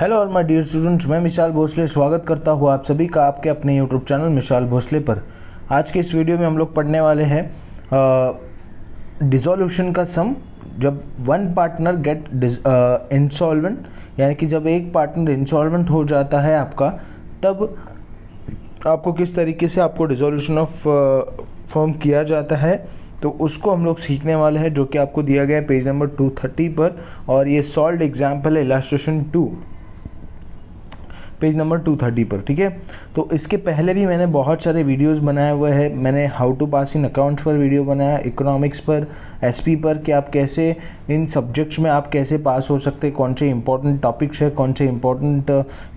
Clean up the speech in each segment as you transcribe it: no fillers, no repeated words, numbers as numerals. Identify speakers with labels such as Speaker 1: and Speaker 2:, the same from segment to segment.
Speaker 1: Hello all my dear students, मैं मिशाल भोसले स्वागत करता हूँ आप सभी का आपके अपने यूट्यूब चैनल मिशाल भोसले पर। आज के इस वीडियो में हम लोग पढ़ने वाले हैं डिसोल्यूशन का सम। जब वन पार्टनर गेट इंसॉल्वेंट, यानी कि जब एक पार्टनर इंसॉल्वेंट हो जाता है आपका, तब आपको किस तरीके से आपको डिसोल्यूशन ऑफ फॉर्म किया जाता है, तो उसको हम लोग सीखने वाले हैं, जो कि आपको दिया गया है पेज नंबर 230 पर। और ये सॉल्व्ड एग्जाम्पल है इलस्ट्रेशन 2 पेज नंबर 230 पर। ठीक है, तो इसके पहले भी मैंने बहुत सारे वीडियोस बनाए हुए हैं। मैंने how to pass in accounts पर वीडियो बनाया, इकोनॉमिक्स पर, एसपी पर, कि आप कैसे इन सब्जेक्ट्स में आप कैसे पास हो सकते हैं, कौन से इंपॉर्टेंट टॉपिक्स है, कौन से इंपॉर्टेंट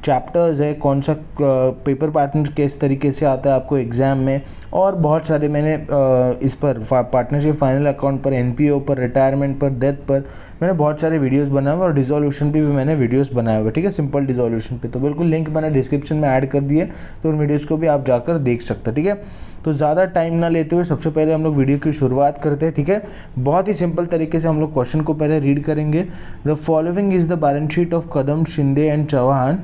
Speaker 1: चैप्टर्स है, कौन सा पेपर पैटर्न किस तरीके से आता है आपको एग्ज़ाम में। और बहुत सारे मैंने इस पर पार्टनरशिप फाइनल अकाउंट पर, एनपीओ पर, रिटायरमेंट पर, डेथ पर मैंने बहुत सारे वीडियोस बनाए हुए, और डिसोल्यूशन पे भी मैंने वीडियोस बनाए हुए। ठीक है, सिंपल डिसोल्यूशन पे तो बिल्कुल लिंक मैंने डिस्क्रिप्शन में ऐड कर दिए, तो उन वीडियोस को भी आप जाकर देख सकते हैं। ठीक है, तो ज़्यादा टाइम ना लेते हुए सबसे पहले हम लोग वीडियो की शुरुआत करते हैं। ठीक है, बहुत ही सिंपल तरीके से हम लोग क्वेश्चन को पहले रीड करेंगे। The following is the balance sheet of Kadam, Shinde and Chauhan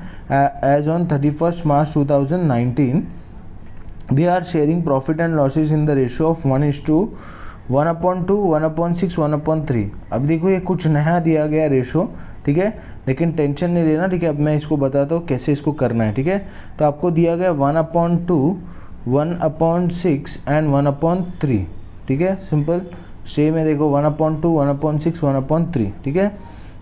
Speaker 1: as on 31 March 2019. They are sharing profit and losses in the ratio of 1:1/2, 1/6, 1/3. अब देखो ये कुछ नया दिया गया रेशो, ठीक है, लेकिन टेंशन नहीं लेना। ठीक है, अब मैं इसको बताता हूँ कैसे इसको करना है। ठीक है, तो आपको दिया गया 1/2, 1/6 एंड 1/3। ठीक है, सिंपल सेम है। देखो 1/2, 1/6, 1/3। ठीक है,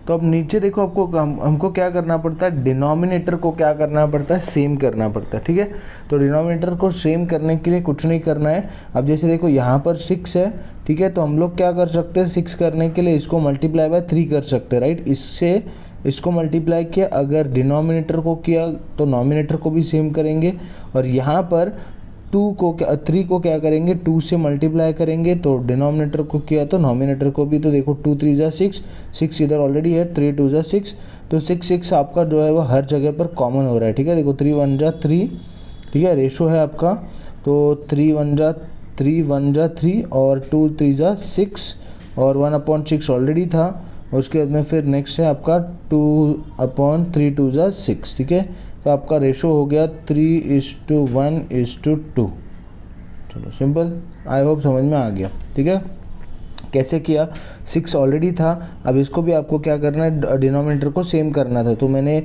Speaker 1: तो अब नीचे देखो आपको हमको क्या करना पड़ता है, डिनोमिनेटर को क्या करना पड़ता है, सेम करना पड़ता है। ठीक है, तो डिनोमिनेटर को सेम करने के लिए कुछ नहीं करना है। अब जैसे देखो यहाँ पर 6 है, ठीक है, तो हम लोग क्या कर सकते हैं, 6 करने के लिए इसको मल्टीप्लाई बाय 3 कर सकते हैं, राइट। इससे इसको मल्टीप्लाई किया, अगर डिनोमिनेटर को किया तो नॉमिनेटर को भी सेम करेंगे, और यहाँ पर 3 को क्या करेंगे, 2 से मल्टीप्लाई करेंगे, तो डिनोमिनेटर को किया तो नॉमिनेटर को भी। तो देखो 2 3 = 6, 6 इधर ऑलरेडी है, 3 2 = 6, तो 6 आपका जो है वो हर जगह पर कॉमन हो रहा है। ठीक है, देखो 3 1 = 3, ठीक है, रेशो है आपका, तो 3 1 = 3 और 2 3 = 6 और 1/6 ऑलरेडी था। उसके बाद में फिर नेक्स्ट है आपका 2/3, 2 = 6। ठीक है, तो आपका रेशो हो गया 3:1:2। चलो सिंपल, आई होप समझ में आ गया। ठीक है, कैसे किया, 6 ऑलरेडी था, अब इसको भी आपको क्या करना है, डिनोमिनेटर को सेम करना था। तो मैंने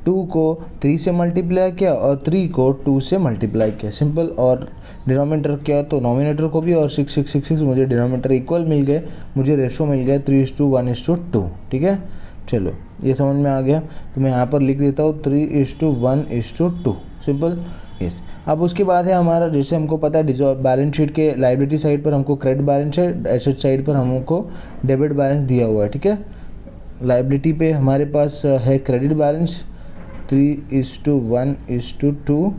Speaker 1: 2 को 3 से मल्टीप्लाई किया और 3 को 2 से मल्टीप्लाई किया, सिंपल। और डिनोमिनेटर किया तो नॉमिनेटर को भी, और 6 6 6 6 मुझे डिनोमिनेटर इक्वल मिल गए, मुझे रेशो मिल गया 3:1:2। ठीक है, चलो ये समझ में आ गया, तो मैं यहाँ पर लिख देता हूँ 3:1:2, सिंपल। यस, अब उसके बाद है हमारा, जैसे हमको पता है बैलेंस शीट के लायबिलिटी साइड पर हमको क्रेडिट बैलेंस है, एसेट साइड पर हमको डेबिट बैलेंस दिया हुआ है। ठीक है, लायबिलिटी पे हमारे पास है क्रेडिट बैलेंस 3:1:2,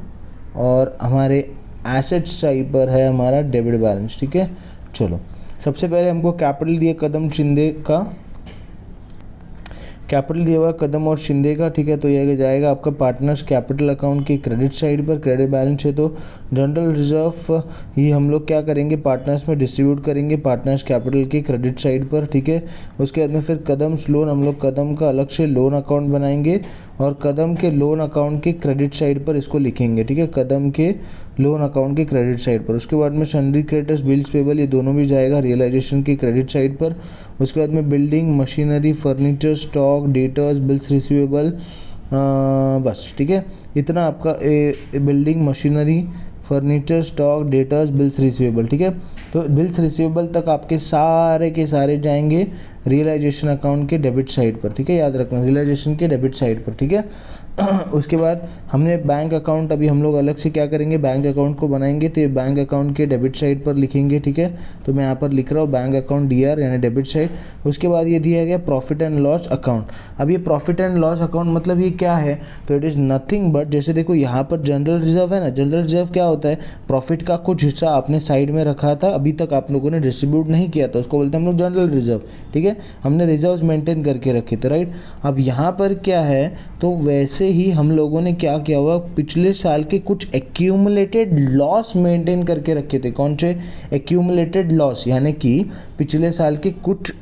Speaker 1: और हमारे एसेट साइड पर है हमारा डेबिट बैलेंस। ठीक है, चलो सबसे पहले हमको कैपिटल दिया कदम शिंदे का, कैपिटल दिया हुआ कदम और शिंदे का। ठीक है, तो ये जाएगा आपका पार्टनर्स कैपिटल अकाउंट की क्रेडिट साइड पर, क्रेडिट बैलेंस है तो जनरल रिजर्व ये हम लोग क्या करेंगे, पार्टनर्स में डिस्ट्रीब्यूट करेंगे, पार्टनर्स कैपिटल की क्रेडिट साइड पर। ठीक है, उसके बाद में फिर कदम्स लोन, हम लोग कदम का अलग से लोन अकाउंट बनाएंगे और कदम के लोन अकाउंट की क्रेडिट साइड पर इसको लिखेंगे। ठीक है, कदम के लोन अकाउंट की क्रेडिट साइड पर। उसके बाद में सन्ड्री क्रेडिटर्स, बिल्स पेबल, ये दोनों भी जाएगा रियलाइजेशन की क्रेडिट साइड पर। उसके बाद में building, machinery, furniture, stock, debtors, bills receivable, बस। ठीक है, इतना आपका building, machinery, furniture, stock, debtors, bills receivable. ठीक है, तो बिल्स रिसीवेबल तक आपके सारे के सारे जाएंगे रियलाइजेशन अकाउंट के डेबिट साइड पर। ठीक है, याद रखना रियलाइजेशन के डेबिट साइड पर। ठीक है, उसके बाद हमने बैंक अकाउंट, अभी हम लोग अलग से क्या करेंगे, बैंक अकाउंट को बनाएंगे, तो ये बैंक अकाउंट के डेबिट साइड पर लिखेंगे। ठीक है, तो मैं यहाँ पर लिख रहा हूँ बैंक अकाउंट DR यानी डेबिट साइड। उसके बाद ये दिया गया प्रॉफिट एंड लॉस अकाउंट। अब ये प्रॉफिट एंड लॉस अकाउंट मतलब ये क्या है, तो इट इज़ नथिंग बट, जैसे देखो यहाँ पर जनरल रिजर्व है ना, जनरल रिजर्व क्या होता है, प्रॉफिट का कुछ हिस्सा आपने साइड में रखा था, अभी तक आप लोगों ने डिस्ट्रीब्यूट नहीं किया था, उसको बोलते हैं हम लोग जनरल रिजर्व। ठीक है, हमने रिजर्व मेंटेन करके रखे थे, राइट। अब यहाँ पर क्या है, तो वैसे ही हम लोगों ने क्या किया हुआ, पिछले साल के कुछ एक्यूमुलेटेड लॉस मेंटेन करके रखे थे। कौन से एक्यूमुलेटेड लॉस, यानी कि पिछले साल के कुछ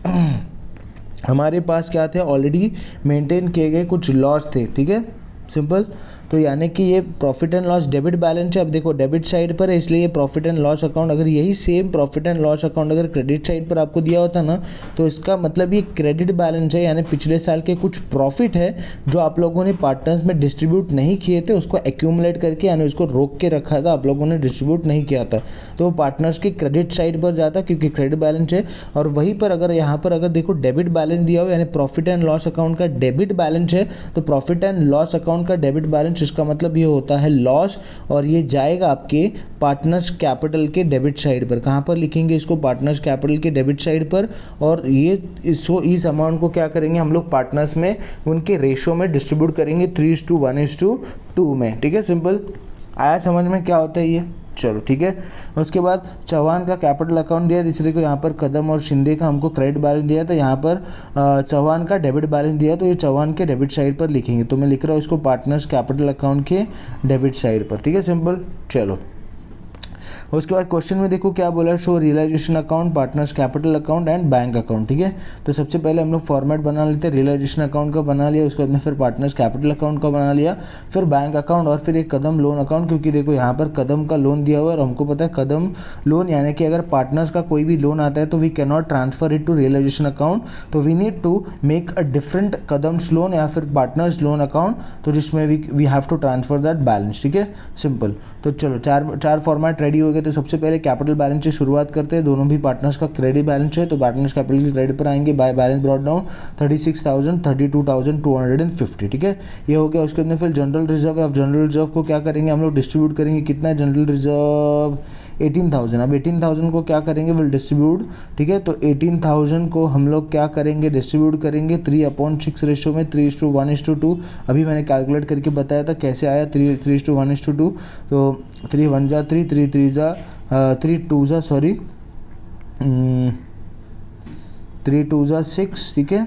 Speaker 1: हमारे पास क्या थे, ऑलरेडी मेंटेन किए गए कुछ लॉस थे, ठीक है, सिंपल। तो यानी कि ये profit and loss debit balance है। अब देखो डेबिट साइड पर है इसलिए ये प्रॉफिट एंड लॉस अकाउंट, अगर यही same profit and loss account अगर क्रेडिट साइड पर आपको दिया होता ना, तो इसका मतलब ये क्रेडिट बैलेंस है, यानी पिछले साल के कुछ प्रॉफिट है जो आप लोगों ने पार्टनर्स में डिस्ट्रीब्यूट नहीं किए थे, उसको एक्यूमुलेट करके यानी उसको रोक के रखा था, आप लोगों ने डिस्ट्रीब्यूट नहीं किया था, तो वो पार्टनर्स की क्रेडिट साइड पर जाता क्योंकि क्रेडिट बैलेंस है। और वहीं पर अगर यहाँ पर अगर देखो डेबिट बैलेंस दिया हो यानी प्रॉफिट एंड लॉस अकाउंट का डेबिट बैलेंस है, तो प्रॉफिट एंड लॉस अकाउंट का डेबिट बैलेंस इसका मतलब ये होता है लॉस, और ये जाएगा आपके पार्टनर्स कैपिटल के डेबिट साइड पर। कहाँ पर लिखेंगे इसको, पार्टनर्स कैपिटल के डेबिट साइड पर। और ये इस अमाउंट को क्या करेंगे हम लोग पार्टनर्स में उनके रेशो में डिस्ट्रीब्यूट करेंगे 3:1:2 में, ठीक है, सिंपल। आया समझ में क्या होता है ये, चलो ठीक है। उसके बाद चौहान का कैपिटल अकाउंट दिया, दूसरे को यहाँ पर कदम और शिंदे का हमको क्रेडिट बैलेंस दिया था, यहाँ पर चौहान का डेबिट बैलेंस दिया, तो ये चौहान के डेबिट साइड पर लिखेंगे। तो मैं लिख रहा हूँ इसको पार्टनर्स कैपिटल अकाउंट के डेबिट साइड पर, ठीक है, सिंपल। चलो उसके बाद क्वेश्चन में देखो क्या बोला, show realisation account, partners capital account and bank account, ठीक है। तो सबसे पहले हम लोग फॉर्मेट बना लेते हैं, रियलाइजेशन अकाउंट का बना लिया, उसके बाद में फिर पार्टनर्स कैपिटल अकाउंट का बना लिया, फिर बैंक अकाउंट और फिर एक कदम लोन अकाउंट, क्योंकि देखो यहाँ पर कदम का लोन दिया हुआ है और हमको पता है कदम लोन यानी कि अगर पार्टनर्स का कोई भी लोन आता है तो we can not transfer it to realisation account, तो we need to make a different Kadam's loan या फिर पार्टनर्स लोन अकाउंट, तो जिसमें we have to transfer that balance, ठीक है, सिंपल। तो चलो चार फॉर्मेट रेडी हो गए। तो सबसे पहले कैपिटल बैलेंस से शुरुआत करते हैं, दोनों भी पार्टनर्स का क्रेडिट बैलेंस है, तो पार्टनर्स कैपिटल की क्रेडिट पर आएंगे, बाय बैलेंस ब्रॉट डाउन 36,000 32,250, ठीक है, ये हो गया। उसके अंदर फिर जनरल रिजर्व है, अब जनरल रिजर्व को क्या करेंगे हम लोग डिस्ट्रीब्यूट करेंगे, कितना है जनरल रिजर्व 18,000। अब 18,000 को क्या करेंगे, विल डिस्ट्रीब्यूट, ठीक है, तो 18,000 को हम लोग क्या करेंगे, डिस्ट्रीब्यूट करेंगे 3/6 रेशो में 3:1:2। अभी मैंने कैलकुलेट करके बताया था कैसे आया 3:1:2, तो 3 1 जा 3 3 3 जा 3 2 जा 3 2 जा 6, ठीक है,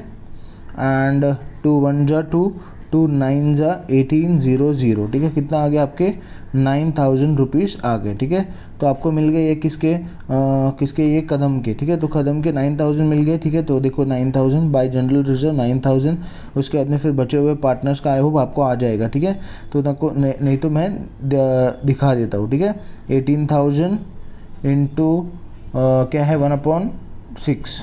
Speaker 1: एंड 2 1 जा 2 2 9 जा 18,000, ठीक है, कितना आ गया आपके 9,000 रुपीज़ आ गए, ठीक है। तो आपको मिल गए ये किसके ये कदम के, ठीक है, तो कदम के 9,000 मिल गए, ठीक है। तो देखो 9,000 बाय जनरल रिजर्व 9,000, उसके बाद में फिर बचे हुए पार्टनर्स का आई होप आपको आ जाएगा, ठीक है। तो नहीं तो मैं दिखा देता हूँ, ठीक है। 18,000 इंटू क्या है 1/6,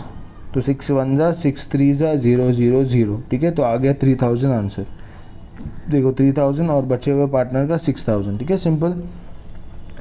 Speaker 1: तो 6 1 जा 6 3 जा 000, ठीक है, तो आ गया 3,000 आंसर। देखो 3,000 और बचे हुए पार्टनर का 6,000, ठीक है, सिंपल।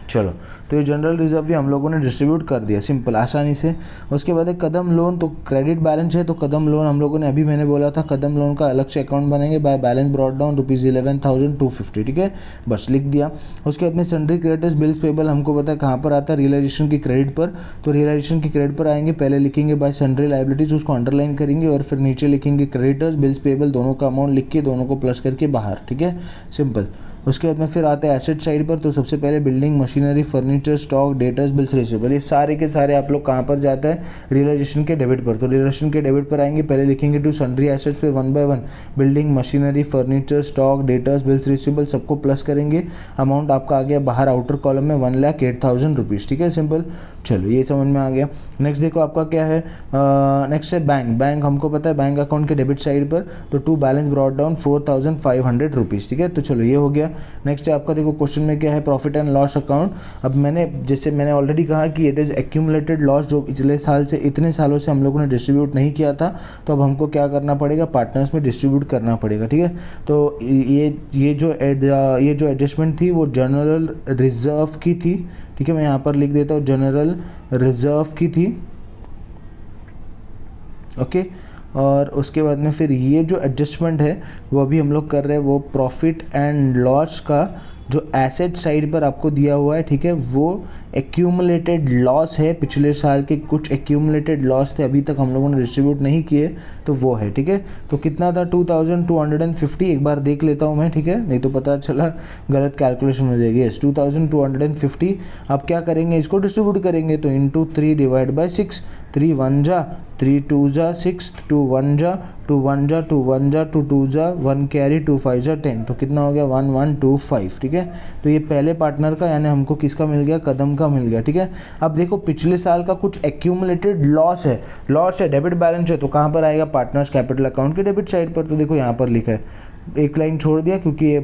Speaker 1: चलो तो ये जनरल रिजर्व भी हम लोगों ने डिस्ट्रीब्यूट कर दिया सिंपल आसानी से। उसके बाद एक कदम लोन, तो क्रेडिट बैलेंस है, तो कदम लोन हम लोगों ने अभी मैंने बोला था कदम लोन का अलग से अकाउंट बनेंगे, बाय बैलेंस ब्रॉट डाउन ₹11,250, ठीक है, बस लिख दिया। उसके बाद में सन्ड्री क्रेडिटर्स बिल्स पेबल हमको पता है कहाँ पर आता है, रियलाइजेशन की क्रेडिट पर, तो रियलाइजेशन की क्रेडिट पर आएंगे, पहले लिखेंगे बाय सन्ड्री लाइबिलिटीज, उसको अंडरलाइन करेंगे और फिर नीचे लिखेंगे क्रेडिटर्स बिल्स पेबल, दोनों का अमाउंट लिख के दोनों को प्लस करके बाहर, ठीक है, सिंपल। उसके बाद में फिर आते हैं एसेट साइड पर, तो सबसे पहले building machinery furniture stock debtors bills receivable, ये सारे के सारे आप लोग कहाँ पर जाता है रियलाइजेशन के डेबिट पर, तो रियलाइजेशन के डेबिट पर आएंगे, पहले लिखेंगे टू सन्ड्री एसेट्स, फिर 1 by 1 building machinery furniture stock debtors bills receivable सबको प्लस करेंगे, अमाउंट आपका आ गया बाहर आउटर कॉलम में 1,08,000 रुपीज़, ठीक है, सिंपल। चलो ये समझ में आ गया। नेक्स्ट देखो आपका क्या है, नेक्स्ट है बैंक हमको पता है बैंक अकाउंट के डेबिट साइड पर, तो to balance brought down 4,500 rupees, ठीक है, तो चलो ये हो गया। नेक्स्ट है आपका देखो क्वेश्चन में क्या है, प्रॉफिट एंड लॉस अकाउंट। अब जैसे मैंने ऑलरेडी कहा कि इट इज़ एक्यूमुलेटेड लॉस, जो पिछले साल से इतने सालों से हम लोगों ने डिस्ट्रीब्यूट नहीं किया था, तो अब हमको क्या करना पड़ेगा, पार्टनर्स में डिस्ट्रीब्यूट करना पड़ेगा, ठीक है। तो ये जो एडजस्टमेंट थी वो जनरल रिजर्व की थी, ठीक है, मैं यहाँ पर लिख देता हूँ जनरल रिजर्व की थी, ओके। और उसके बाद में फिर ये जो एडजस्टमेंट है वो अभी हम लोग कर रहे हैं, वो प्रॉफिट एंड लॉस का जो एसेट साइड पर आपको दिया हुआ है, ठीक है, वो एक्यूमुलेटेड लॉस है, पिछले साल के कुछ एक्यूमुलेटेड लॉस थे अभी तक हम लोगों ने डिस्ट्रीब्यूट नहीं किए, तो वो है, ठीक है। तो कितना था 2,250, एक बार देख लेता हूँ मैं, ठीक है, नहीं तो पता चला गलत कैलकुलेशन हो जाएगी। यस 2,250, आप क्या करेंगे, इसको डिस्ट्रीब्यूट करेंगे, तो इंटू 3 डिवाइड बाई 6, 3 1 जा 3 2 जा 6, 2 1 जा 2 1 जा 2 1 जा 2 2 जा 1 कैरी 2 5 जा 10, तो कितना हो गया 1 1 2 5, ठीक है। तो ये पहले पार्टनर का यानी हमको किसका मिल गया, कदम का मिल गया, ठीक है। अब देखो पिछले साल का कुछ एक्यूमुलेटेड लॉस है, डेबिट बैलेंस है, तो कहाँ पर आएगा, पार्टनर्स कैपिटल अकाउंट के डेबिट साइड पर। तो देखो यहाँ पर लिखा है, एक लाइन छोड़ दिया क्योंकि ये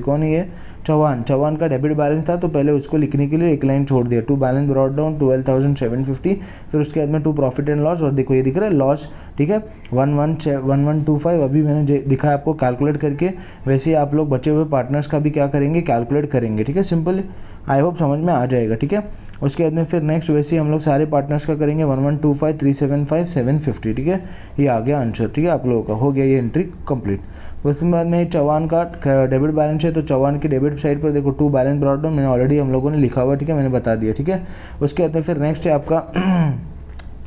Speaker 1: कौन है ये, चौहान का डेबिट बैलेंस था, तो पहले उसको लिखने के लिए एक लाइन छोड़ दिया। टू बैलेंस ब्रॉट डाउन 12,750, फिर उसके बाद में टू प्रॉफिट एंड लॉस, और देखो ये दिख रहा है लॉस, ठीक है 1125। अभी मैंने दिखा आपको कैलकुलेट करके, वैसे ही आप लोग बचे हुए पार्टनर्स का भी क्या करेंगे, कैलकुलेट करेंगे, ठीक है। सिंपल, आई होप समझ में आ जाएगा, ठीक है। उसके बाद में फिर नेक्स्ट वैसे ही हम लोग सारे पार्टनर्स का करेंगे 1125 375 750, ठीक है। ये आ गया आंसर, ठीक है, आप लोगों का हो गया ये एंट्री कंप्लीट। उसके बाद में चौहान का डेबिट बैलेंस है, तो चौहान की डेबिट साइड पर देखो टू बैलेंस ब्रॉट डाउन, मैंने ऑलरेडी हम लोगों ने लिखा हुआ, ठीक है, मैंने बता दिया, ठीक है। उसके बाद में फिर नेक्स्ट है आपका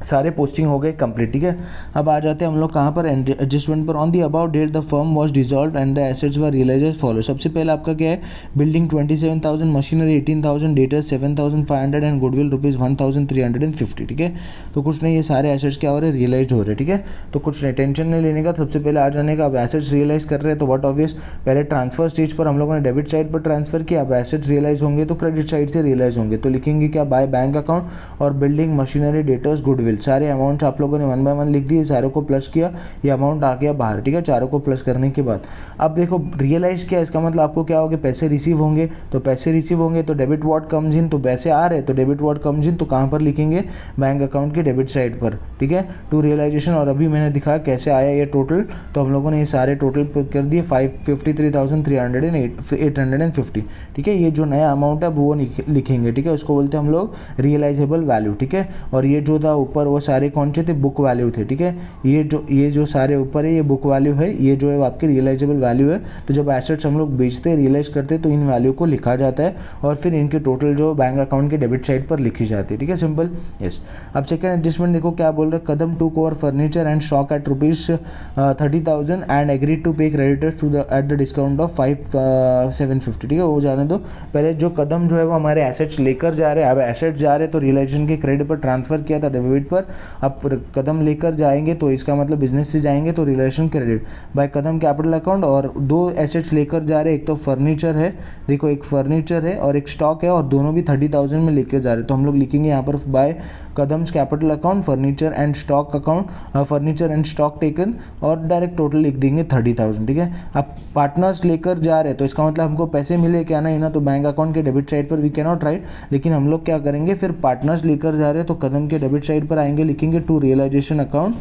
Speaker 1: सारे पोस्टिंग हो गए कंप्लीट, ठीक है। अब आ जाते हैं हम लोग कहाँ पर, एडजस्टमेंट पर। On the above date the firm was dissolved and the assets were realised follow. सबसे पहले आपका क्या है, building 27,000, machinery 18,000, debtors 7,500 and goodwill ₹1,350, ठीक है। तो कुछ नहीं, ये सारे एसेट्स क्या हो रहे हैं, रियलाइज हो रहे हैं, ठीक है। तो कुछ नहीं, टेंशन नहीं लेने का, सबसे पहले आ जाने का। अब एसेट्स रियलाइज कर रहे हैं तो व्हाट ऑब्वियस, पहले ट्रांसफर स्टेज पर हम लोगों ने डेबिट साइड पर ट्रांसफर किया, अब एसेट्स रियलाइज होंगे तो क्रेडिट साइड से रियलाइज होंगे, तो लिखेंगे क्या, बाय बैंक अकाउंट और बिल्डिंग, मशीनरी, डेटर्स, गुडविल, सारे अमाउंट्स आप लोगों ने 1 बाय 1 लिख दिए, सारों को प्लस किया, ये अमाउंट आ गया बाहर, ठीक है। चारों को प्लस करने के बाद अब देखो रियलाइज किया, इसका मतलब आपको क्या होगा, पैसे रिसीव होंगे, तो पैसे रिसीव होंगे तो डेबिट व्हाट कम्स इन, तो पैसे आ रहे हैं तो डेबिट व्हाट कम्स इन, तो कहाँ पर लिखेंगे, बैंक अकाउंट के डेबिट साइड पर, ठीक है, टू रियलाइजेशन। और अभी मैंने दिखाया कैसे आया ये टोटल, तो हम लोगों ने ये सारे टोटल कर दिए 553,850, ठीक है। ये जो नया अमाउंट है वो लिखेंगे, ठीक है, उसको बोलते हैं हम लोग रियलाइजेबल वैल्यू, ठीक है। और ये जो था ऊपर वो सारे कौन से थे, बुक वैल्यू थे, ठीक है। ये जो सारे ऊपर है ये बुक वैल्यू है, ये जो है आपकी रियलाइजेबल वैल्यू है। तो जब एसेट्स हम लोग बेचते हैं, रियलाइज करते हैं, तो इन वैल्यू को लिखा जाता है और फिर इनके टोटल जो बैंक अकाउंट के डेबिट साइड पर लिखी जाती है, ठीक है, सिंपल, यस। अब सेकंड एडजस्टमेंट देखो क्या बोल रहे हैं, Kadam took over furniture and stock at ₹30,000 and agreed to pay creditors to the at the discount of 5,750, ठीक है। वो जाने दो, पहले जो कदम जो है वो हमारे एसेट्स लेकर जा रहे हैं, अब एसेट्स जा रहे हैं तो रियलाइजेशन के क्रेडिट पर ट्रांसफर किया था डेबिट पर, अब कदम लेकर जाएंगे तो इसका मतलब बिजनेस से जाएंगे तो relation credit by Kadam capital account. और दो एसेट्स लेकर जा रहे हैं, एक तो फर्नीचर है, देखो एक फर्नीचर है और एक स्टॉक है, और दोनों भी 30,000 में लेकर जा रहे हैं, तो हम लोग लिखेंगे यहाँ पर by Kadam's capital account furniture and stock account, furniture and stock taken, और डायरेक्ट टोटल लिख देंगे 30,000, ठीक है। अब पार्टनर्स लेकर जा रहे हैं तो इसका मतलब हमको पैसे मिले क्या नहीं ना, तो बैंक अकाउंट के डेबिट साइड पर वी कैन नॉट राइट, लेकिन हम लोग क्या करेंगे, फिर पार्टनर्स लेकर जा रहे हैं तो कदम के डेबिट साइड पर आएंगे, लिखेंगे to realisation account,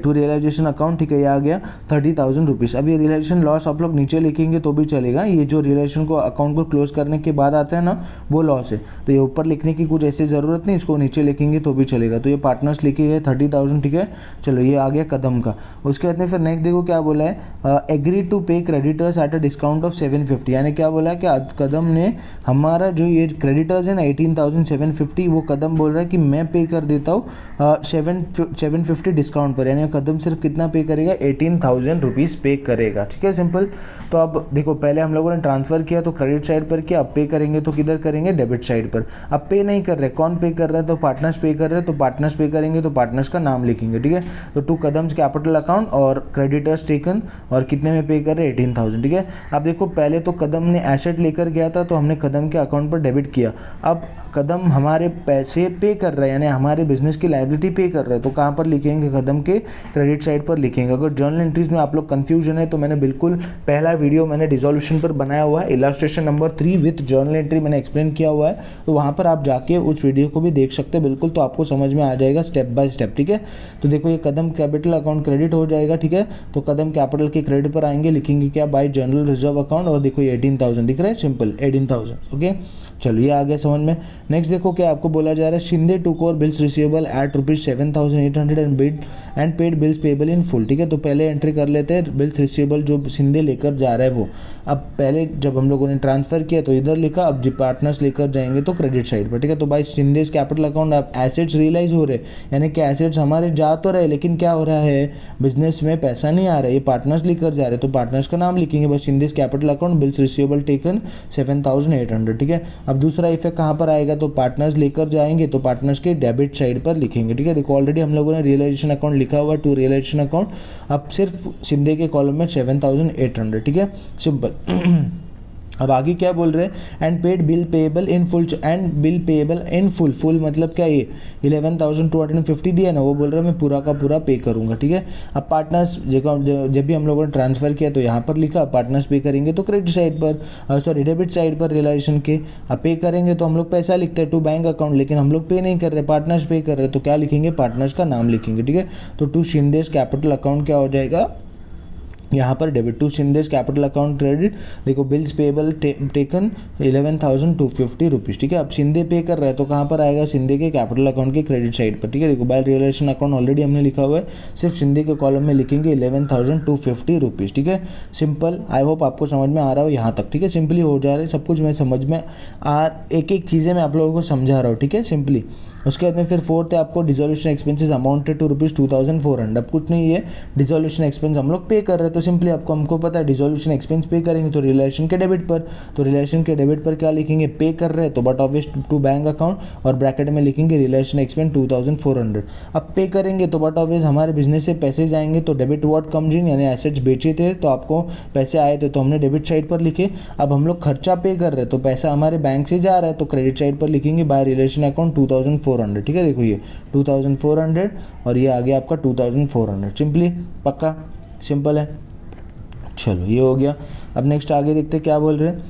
Speaker 1: to realisation account, ठीक है, ये आ गया 30,000 रुपीज़। अब ये रियलाइजेशन लॉस आप लोग नीचे लिखेंगे तो भी चलेगा, ये जो रियलाइजेशन को अकाउंट को क्लोज करने के बाद आता है ना वो लॉस है, तो ये ऊपर लिखने की कुछ ऐसी ज़रूरत नहीं, इसको नीचे लिखेंगे तो भी चलेगा। तो ये पार्टनर्स लिखे गए 30,000, ठीक है, चलो ये आ गया कदम का। उसके बाद में फिर नेक्स्ट देखो क्या बोला है, agree to pay creditors at a discount of 750, यानी क्या बोला है कि कदम ने हमारा जो ये क्रेडिटर्स है ना 18,750, वो कदम बोल रहा है कि मैं पे कर देता हूँ 750 डिस्काउंट पर, यानी कदम सिर्फ कितना पे करेगा, 18,000 रुपीज़ पे करेगा, ठीक है, सिंपल। तो अब देखो पहले हम लोगों ने ट्रांसफर किया तो क्रेडिट साइड पर किया, अब पे करेंगे तो किधर करेंगे, डेबिट साइड पर। अब पे नहीं कर रहे, कौन पे कर रहा है, तो पार्टनर्स पे कर रहे हैं, तो पार्टनर्स पे करेंगे तो पार्टनर्स का नाम लिखेंगे, ठीक है। तो टू कदम्स कैपिटल अकाउंट और क्रेडिटर्स टेकन, और कितने में पे कर रहे हैं, 18,000, ठीक है। अब देखो पहले तो कदम ने एसेट लेकर गया था तो हमने कदम के अकाउंट पर डेबिट किया, अब कदम हमारे पैसे पे कर रहा है, यानी हमारे बिजनेस की लायबिलिटी पे कर रहा है, तो कहाँ पर लिखेंगे, कदम के क्रेडिट साइड पर लिखेंगे। अगर जर्नल एंट्रीज में आप लोग कंफ्यूजन है तो मैंने बिल्कुल पहला वीडियो मैंने डिसोल्यूशन पर बनाया हुआ है, illustration number 3 with journal entry मैंने एक्सप्लेन किया हुआ है, तो वहाँ पर आप जाके उस वीडियो को भी देख सकते हैं बिल्कुल, तो आपको समझ में आ जाएगा स्टेप बाय स्टेप, ठीक है। तो देखो ये कदम कैपिटल अकाउंट क्रेडिट हो जाएगा, ठीक है। तो कदम कैपिटल के क्रेडिट पर आएंगे, लिखेंगे क्या, बाय जनरल रिजर्व अकाउंट, और देखो ये 18,000 दिख रहा है, सिंपल 18,000, ओके। चलो ये आ गया समझ में। नेक्स्ट देखो क्या आपको बोला जा रहा है, Shinde took over bills receivable at ₹7,800 and and paid bills payable in full, ठीक है। तो पहले एंट्री कर लेते हैं बिल्स रिसीवेबल जो शिंदे लेकर जा रहा है वो। अब पहले जब हम लोगों ने ट्रांसफ़र किया तो इधर लिखा, अब जब पार्टनर्स लेकर जाएंगे तो क्रेडिट साइड पर, ठीक है। तो भाई शिंदेस कैपिटल अकाउंट आप एसेट्स रियलाइज हो रहे, यानी कि एसेट्स हमारे जा तो रहे लेकिन क्या हो रहा है, बिजनेस में पैसा नहीं आ रहा है, ये पार्टनर्स लेकर जा रहे हैं, तो पार्टनर्स का नाम लिखेंगे बस, Shinde's capital account bills receivable taken 7,800, ठीक है। अब दूसरा इफेक्ट कहाँ पर आएगा, तो पार्टनर्स लेकर जाएंगे तो पार्टनर्स के डेबिट साइड पर लिखेंगे, ठीक है। देखो ऑलरेडी हम लोगों ने रियलाइजेशन अकाउंट लिखा हुआ टू रियलाइजेशन अकाउंट, अब सिर्फ शिंदे के कॉलम में 7,800, ठीक है, सिंपल। अब आगे क्या बोल रहे हैं, and paid bill payable in full, and bill payable in full, full मतलब क्या, ये 11,250 दिया ना, वो बोल रहे हैं मैं पूरा का पूरा पे करूंगा, ठीक है। अब पार्टनर्स जब भी हम लोगों ने ट्रांसफ़र किया तो यहाँ पर लिखा पार्टनर्स पे करेंगे तो क्रेडिट साइड पर, सॉरी डेबिट साइड पर रियलाइजेशन के। अब पे करेंगे तो हम लोग पैसा लिखते हैं टू बैंक अकाउंट, लेकिन हम लोग पे नहीं कर रहे, पार्टनर्स पे कर रहे, तो क्या लिखेंगे, पार्टनर्स का नाम लिखेंगे, ठीक है। तो टू शिंदेस कैपिटल अकाउंट क्या हो जाएगा, यहाँ पर debit to Shinde's capital account credit, देखो बिल्स पेएबल टेकन 11,250 रुपीज़, ठीक है। अब शिंदे पे कर रहा है तो कहाँ पर आएगा, शिंदे के कैपिटल अकाउंट के क्रेडिट साइड पर, ठीक है। देखो बाय रियलाइजेशन अकाउंट ऑलरेडी हमने लिखा हुआ है, सिर्फ शिंदे के कॉलम में लिखेंगे 11,250 रुपीज़, ठीक है, सिंपल। आई होप आपको समझ में आ रहा हो यहाँ तक, ठीक है। सिंपली हो जा रहा है सब कुछ, मैं समझ में एक एक चीज़ें मैं आप लोगों को समझा रहा हूँ, ठीक है, सिंपली। उसके बाद में फिर फोर्थ है आपको डिसोल्यूशन एक्सपेंसेस अमाउंटेड टू ₹2,400। अब कुछ नहीं है, डिसोल्यूशन एक्सपेंस हम लोग पे कर रहे हैं तो सिंपली हमको पता है डिसोल्यूशन एक्सपेंस पे करेंगे तो रिलेशन के डेबिट पर, तो रिलेशन के डेबिट पर क्या लिखेंगे, पे कर रहे हैं तो but obvious to bank account, और ब्रैकेट में लिखेंगे रिलेशन एक्सपेंस 2,400। अब पे करेंगे तो बट ऑब्वियस हमारे बिजनेस से पैसे जाएंगे तो डेबिट व्हाट कम्स इन, यानी एसेट्स बेचे थे तो आपको पैसे आए थे तो हमने डेबिट साइड पर लिखे। अब हम लोग खर्चा पे कर रहे हैं तो पैसा हमारे बैंक से जा रहा है तो क्रेडिट साइड पर लिखेंगे बाय रिलेशन अकाउंट 2,400, ठीक है। देखो ये 2,400 और ये आ गया आपका 2,400, सिंपली, पक्का, सिंपल है। चलो ये हो गया। अब नेक्स्ट आगे देखते क्या बोल रहे हैं।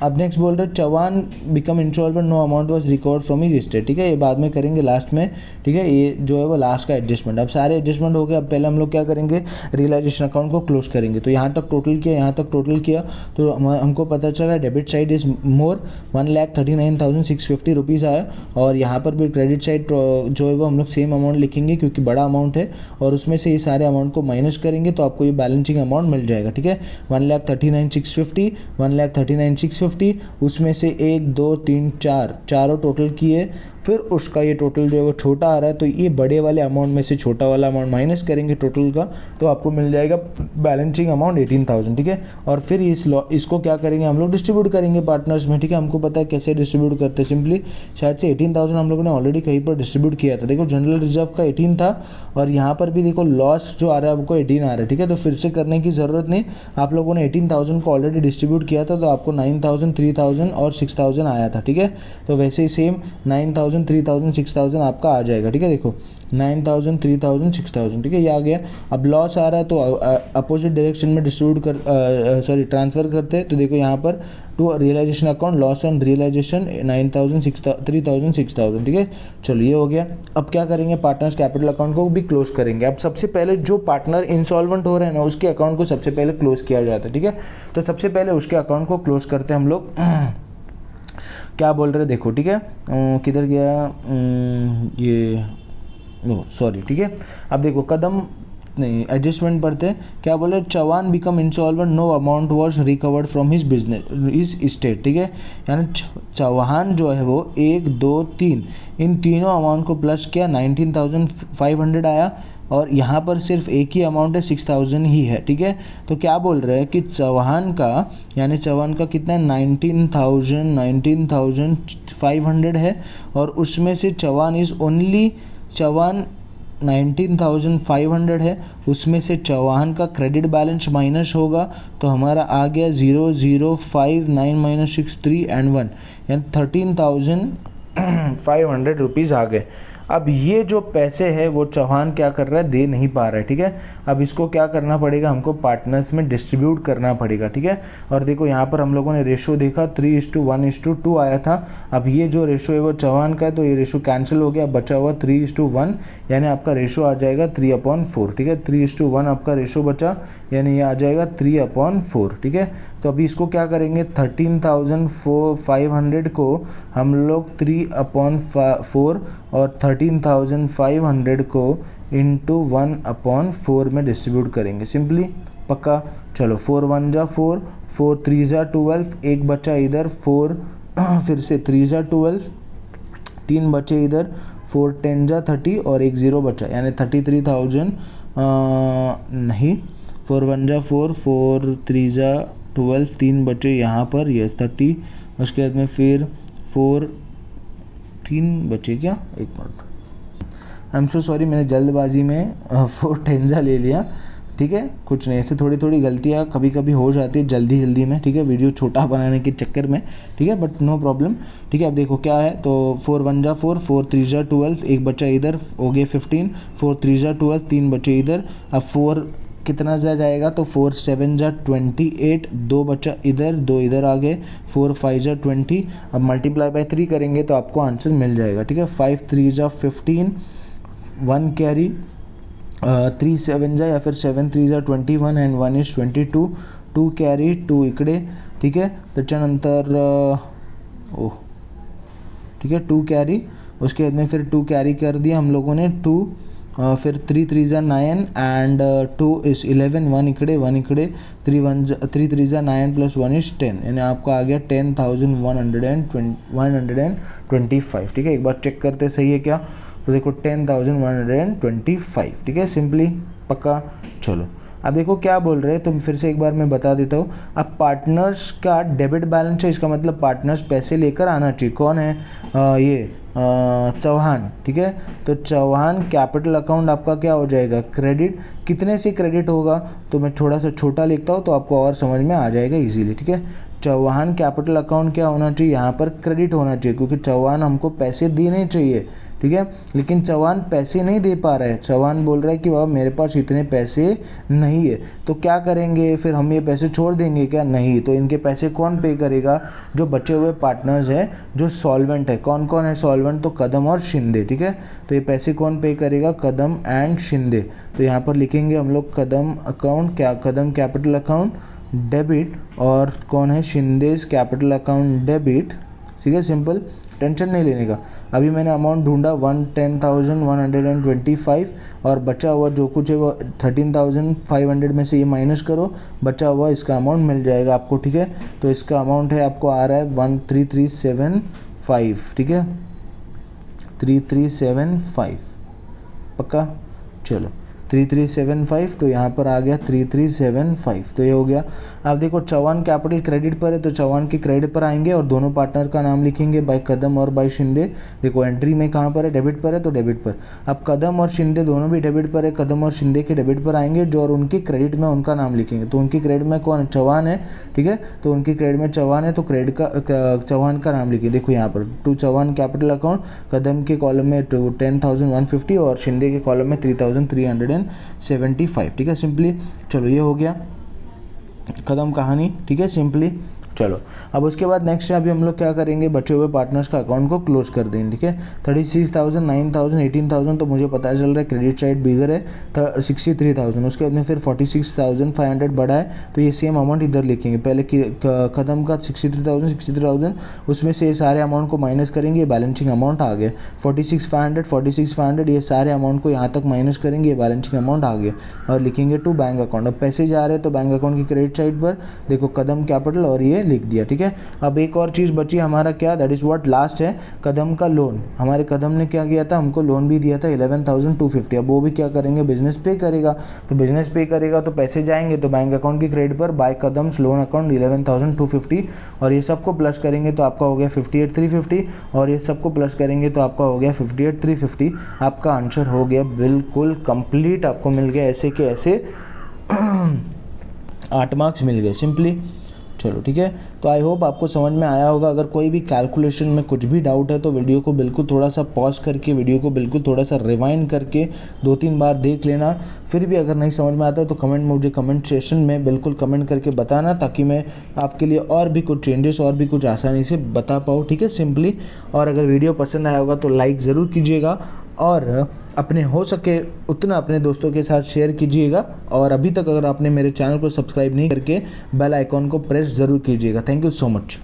Speaker 1: अब नेक्स्ट बोल रहे Chauhan become insolvent, no amount was recovered from his estate, ठीक है। ये बाद में करेंगे लास्ट में, ठीक है। ये जो है वो लास्ट का एडजस्टमेंट। अब सारे एडजस्टमेंट हो गए, अब पहले हम लोग क्या करेंगे, रियलाइजेशन अकाउंट को क्लोज करेंगे। तो यहाँ तक टोटल किया, यहाँ तक टोटल किया तो हमको पता चला debit side is more 1,39,650 rupees आया, और यहाँ पर भी क्रेडिट साइड जो है वो हम लोग सेम अमाउंट लिखेंगे क्योंकि बड़ा अमाउंट है, और उसमें से ये सारे अमाउंट को माइनस करेंगे तो आपको ये बैलेंसिंग अमाउंट मिल जाएगा, ठीक है। 1,39,650, 1,39,650, उसमें से 1 2 3 4 चारों टोटल किए, फिर उसका ये टोटल जो है वो छोटा आ रहा है तो ये बड़े वाले अमाउंट में से छोटा वाला अमाउंट माइनस करेंगे टोटल का, तो आपको मिल जाएगा बैलेंसिंग अमाउंट 18,000, ठीक है। और फिर इसको क्या करेंगे, हम लोग डिस्ट्रीब्यूट करेंगे पार्टनर्स में, ठीक है। हमको पता है कैसे डिस्ट्रीब्यूट करते हैं, सिंपली शायद से 18,000 हम लोगों ने ऑलरेडी कहीं पर डिस्ट्रीब्यूट किया था। देखो जनरल रिजर्व का 18 था और यहाँ पर भी देखो लॉस जो आ रहा है आपको 18 आ रहा है, ठीक है। तो फिर से करने की ज़रूरत नहीं, आप लोगों ने 18,000 को ऑलरेडी डिस्ट्रीब्यूट किया था तो आपको 9,000, 3,000 और 6,000 आया था, ठीक है। तो वैसे ही सेम 9,000, 3,000, 6,000 आपका आ जाएगा, ठीक है। देखो 9,000, 3,000, 6,000, ठीक है, ये आ गया। अब लॉस आ रहा है तो अपोजिट डायरेक्शन में डिस्ट्रीब्यूट ट्रांसफ़र करते हैं। तो देखो यहाँ पर to realisation account loss on realisation 9,000, 3,000, 6,000, ठीक है। चलो ये हो गया। अब क्या करेंगे, पार्टनर्स कैपिटल अकाउंट को भी क्लोज करेंगे। अब सबसे पहले जो पार्टनर इंसॉल्वेंट हो रहे हैं ना उसके अकाउंट को सबसे पहले क्लोज किया जाता है, ठीक है। तो सबसे पहले उसके अकाउंट को क्लोज करते हैं हम लोग। क्या बोल रहे देखो, ठीक है, किधर गया ये, सॉरी, ठीक है। अब देखो कदम नहीं, एडजस्टमेंट पढ़ते हैं। क्या बोले, Chauhan become insolvent, no amount was recovered from his business is state, ठीक है। यानी चौहान जो है वो 1 2 3 इन तीनों अमाउंट को प्लस किया, 19,500 आया, और यहाँ पर सिर्फ एक ही अमाउंट है 6,000 ही है, ठीक है। तो क्या बोल रहे हैं कि चौहान का, यानी चौहान का कितना है 19,500 है, और उसमें से चौहान इज़ ओनली, चौहान 19,500 है, उसमें से चौहान का क्रेडिट बैलेंस माइनस होगा तो हमारा आ गया 0,059 माइनस 6 3 and 1, यानी 13,500 रुपीज़ आ गए। अब ये जो पैसे है वो चौहान क्या कर रहा है, दे नहीं पा रहा है, ठीक है। अब इसको क्या करना पड़ेगा, हमको पार्टनर्स में डिस्ट्रीब्यूट करना पड़ेगा, ठीक है। और देखो यहाँ पर हम लोगों ने रेशो देखा 3:1:2 आया था। अब ये जो रेशो है वो चौहान का है तो ये रेशो कैंसिल हो गया, बचा हुआ 3:1, यानी आपका रेशो आ जाएगा 3/4, ठीक है। 3:1 आपका रेशो बचा, यानी ये आ जाएगा 3/4, ठीक है। तो अभी इसको क्या करेंगे, 13,500 को हम लोग 3/4 और 13,500 को इंटू 1/4 में डिस्ट्रीब्यूट करेंगे सिंपली, पक्का। चलो 4 1 जा 4, 4 3 जा 12, एक बचा इधर 4 फिर से 3 जा 12, 3 बचे इधर, 4 10 जा 30 और एक 0 बचा, यानी 33,000 नहीं, 4 1 जा 4, 4 3 जा 12, 3 बचे यहाँ पर, ये 30, उसके बाद में फिर 4 3 बचे क्या, एक minute, I am so sorry, मैंने जल्दबाजी में 4 10 जा ले लिया, ठीक है। कुछ नहीं, ऐसे थोड़ी थोड़ी गलतियाँ कभी कभी हो जाती है जल्दी में, ठीक है, वीडियो छोटा बनाने के चक्कर में, ठीक है, बट नो प्रॉब्लम, ठीक है। अब देखो क्या है, तो 4 1 जा 4, 4 3 जा 12, एक बचा इधर, हो गया 15, 4 3 जा 12, 3 बचे इधर, अब 4 कितना जा जाएगा, तो 4 7 जा 28, 2 बचा इधर, 2 इधर आ गए, 4 5 जा 20, अब मल्टीप्लाई बाय 3 करेंगे तो आपको आंसर मिल जाएगा, ठीक है। 5 3 जा 15, 1 कैरी, 3 7 जा या फिर 7 3 जा 21 एंड 1 इज 22, 2 कॅरी, 2 इकडे, ठीक आहे। त्याच्यानंतर ठीक है 2 कैरी, उसके बाद में फिर 2 कैरी कर दिया हम लोगों ने, 2 फिर 3 3 जा 9 एंड 2 इज 11, 1 इकडे 1 इकडे, 3 3 जा 9 प्लस 1 इज 10, यानी आपका आ गया 10,125, ठीक है। एक बार चेक करते सही है क्या, तो देखो 10,125, ठीक है, सिंपली, पक्का। चलो अब देखो क्या बोल रहे हैं, तो फिर से एक बार मैं बता देता हूँ। अब पार्टनर्स का डेबिट बैलेंस है, इसका मतलब पार्टनर्स पैसे लेकर आना चाहिए। कौन है, ये चौहान, ठीक है। तो चौहान कैपिटल अकाउंट आपका क्या हो जाएगा, क्रेडिट। कितने से क्रेडिट होगा, तो मैं थोड़ा सा छोटा लिखता हूँ तो आपको और समझ में आ जाएगा इजीली, ठीक है। चौहान कैपिटल अकाउंट क्या होना चाहिए, यहाँ पर क्रेडिट होना चाहिए, क्योंकि चौहान हमको पैसे देने चाहिए, ठीक है, लेकिन चौहान पैसे नहीं दे पा रहा है। चौहान बोल रहा है कि बाबा मेरे पास इतने पैसे नहीं है, तो क्या करेंगे, फिर हम ये पैसे छोड़ देंगे क्या, नहीं। तो इनके पैसे कौन पे करेगा, जो बचे हुए पार्टनर्स है, जो सॉल्वेंट है। कौन कौन है सॉल्वेंट, तो कदम और शिंदे, ठीक है। तो ये पैसे कौन पे करेगा, कदम एंड शिंदे। तो यहाँ पर लिखेंगे हम लोग कदम अकाउंट, क्या, कदम कैपिटल अकाउंट डेबिट, और कौन है, शिंदेज कैपिटल अकाउंट डेबिट, ठीक है, सिंपल, टेंशन नहीं लेने का। अभी मैंने अमाउंट ढूंढा 10,125, और बचा हुआ जो कुछ है वो 13,500 में से ये माइनस करो, बचा हुआ इसका अमाउंट मिल जाएगा आपको, ठीक है। तो इसका अमाउंट है आपको आ रहा है 13,375, ठीक है, 3,375, पक्का। चलो 3,375, तो यहाँ पर आ गया 3,375, तो ये हो गया। अब देखो चौहान कैपिटल क्रेडिट पर है, तो चौहान के क्रेडिट पर आएंगे और दोनों पार्टनर का नाम लिखेंगे, बाय कदम और बाय शिंदे। देखो एंट्री में कहाँ पर है, डेबिट पर है, तो डेबिट पर। अब कदम और शिंदे दोनों भी डेबिट पर है, कदम और शिंदे के डेबिट पर आएंगे जो, और उनकी क्रेडिट में उनका नाम लिखेंगे। तो उनकी क्रेडिट में कौन है, चौहान है, ठीक है। तो उनकी क्रेडिट में चौहान है, तो क्रेडिट का चौहान का नाम लिखिए। देखो यहाँ पर टू चौहान कैपिटल अकाउंट, कदम के कॉलम में 10,150 और शिंदे के कॉलम में 3,375, ठीक है, सिंपली। चलो ये हो गया कदम कहानी, ठीक है, सिंपली। चलो अब उसके बाद नेक्स्ट अभी हम लोग क्या करेंगे, बचे हुए पार्टनर्स का अकाउंट को क्लोज कर देंगे, ठीक है। 36,000, 9,000, 18,000, तो मुझे पता चल रहा है क्रेडिट साइड बिगर है, 63,000। उसके बाद में फिर 46,500 बढ़ा है, तो ये सेम अमाउंट इधर लिखेंगे। पहले कदम का 63,000, उसमें से ये सारे अमाउंट को माइनस करेंगे, बैलेंसिंग अमाउंट आ गया। 46,500, ये सारे अमाउंट को यहाँ तक माइनस करेंगे, ये बैलेंसिंग अमाउंट आ गया, और लिखेंगे टू बैंक अकाउंट। अब पैसे जा रहे हैं तो बैंक अकाउंट की क्रेडिट साइड पर देखो कदम कैपिटल, और ये लिख दिया, ठीक है। अब एक और चीज़ बची हमारा, क्या, दैट इज़ व्हाट, लास्ट है कदम का लोन। हमारे कदम ने क्या किया था, हमको लोन भी दिया था 11,250। अब वो भी क्या करेंगे, बिजनेस पे करेगा। तो बिजनेस पे करेगा तो पैसे जाएंगे, तो बैंक अकाउंट की क्रेडिट पर बाय कदम्स लोन अकाउंट 11,250, और ये सबको प्लस करेंगे तो आपका हो गया 58,350, और ये सबको प्लस करेंगे तो आपका हो गया 58,350। आपका आंसर हो गया बिल्कुल कंप्लीट, आपको मिल गया ऐसे के ऐसे 8 मार्क्स मिल गए, सिंपली। चलो ठीक है, तो आई होप आपको समझ में आया होगा। अगर कोई भी कैलकुलेशन में कुछ भी डाउट है तो वीडियो को बिल्कुल थोड़ा सा पॉज करके, वीडियो को बिल्कुल थोड़ा सा रिवाइंड करके 2-3 बार देख लेना। फिर भी अगर नहीं समझ में आता है तो कमेंट मुझे कमेंट सेशन में बिल्कुल कमेंट करके बताना, ताकि मैं आपके लिए और भी कुछ चेंजेस और भी कुछ आसानी से बता पाऊँ, ठीक है, सिंपली। और अगर वीडियो पसंद आया होगा तो लाइक ज़रूर कीजिएगा, और अपने हो सके उतना अपने दोस्तों के साथ शेयर कीजिएगा। और अभी तक अगर आपने मेरे चैनल को सब्सक्राइब नहीं करके बेल आइकॉन को प्रेस ज़रूर कीजिएगा। Thank you so much.